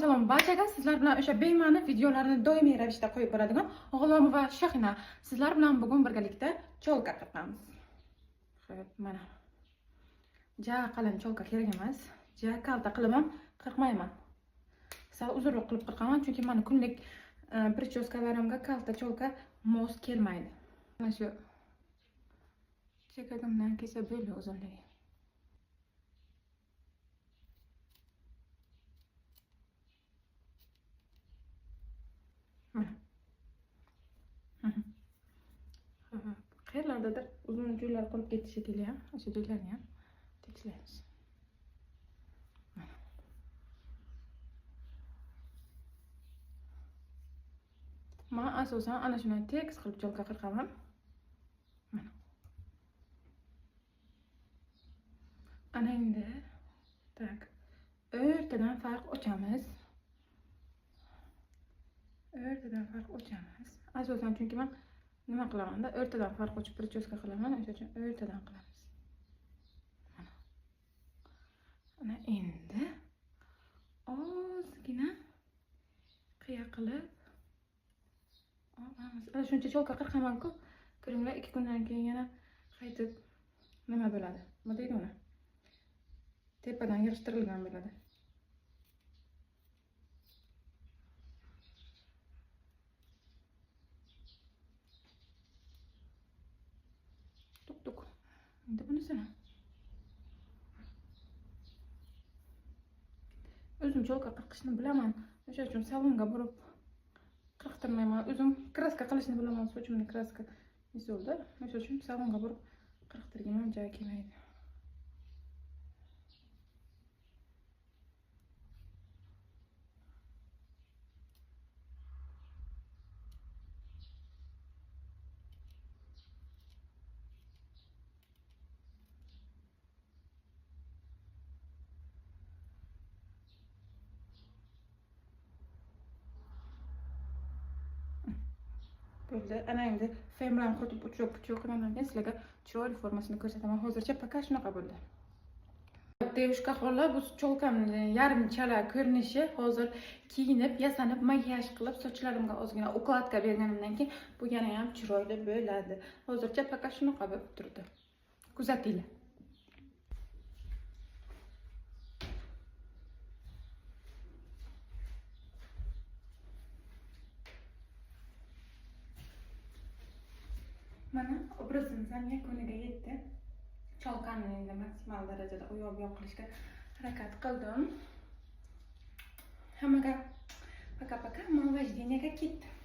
Salom barchaga. Sizlar bilan o'sha bema'ni videolarni doimiy ravishda qo'yib boradigan O'g'lom va Shahina. Sizlar bilan bugun birgalikda cholka qirqamiz. Xo'p, mana. Ja qalin cholka kerak emas. Ja kalta qilib ham qirqmayman. Sal uzunroq qilib qirqaman, chunki mana kunlik prichoskalarimga kalta cholka mos kelmaydi. Mana shu chekagimdan kelsa bo'ldi uzunligi. Qayerlardadir uzun joylar qolib ketishi shekilli ham, o'sha joylarni ham tekislaymiz. Men asosan ana shunday tekis qilib cholka qirqaman. Mana. Ana endi tak o'rtadan farq ochamiz. Asosan chunki men nima qilaman-da, o'rtadan farq ochib prichoska qilaman, o'sha uchun o'rtadan qilamiz. Mana. Ana endi ozgina qiya qilib olamiz. Ana shuncha cholka qirqaman-ku, ko'ringlar 2 kundan keyin yana qaytib nima bo'ladi? Nima deydi uni? Tepadan yig'ishtirilgan bo'ladi. Tuk. Endi bunisini. O'zim cholka qirqishni bilaman. O'sha uchun salonga borib qirqtirmayman. O'zim kraska qilishni bilaman. Sochimni kraska misolda. O'sha uchun salonga borib qirqtirganim joyi kelmaydi. Bo'ldi. Ana endi fen bilan quritib puchok qilgandan keyin sizlarga chiroyli formasini ko'rsataman. Hozircha paka shunaqa bo'ldi. Devishka xola, bu cholkamni yarim chala ko'rinishi hozir kiyinib, yasanib, makiyaj qilib, sochlarimga ozgina ukladka berganimdan keyin bu yana ham chiroyli bo'ladi. Hozircha paka shunaqa bo'lib turdi. Kuzatinglar. Mana obrazimiz ham yakuniga yetdi. Cholkani endi maksimal darajada yo'q qilishga harakat qildim. Hammaga paka-paka, men vajdeniyaga ketdim.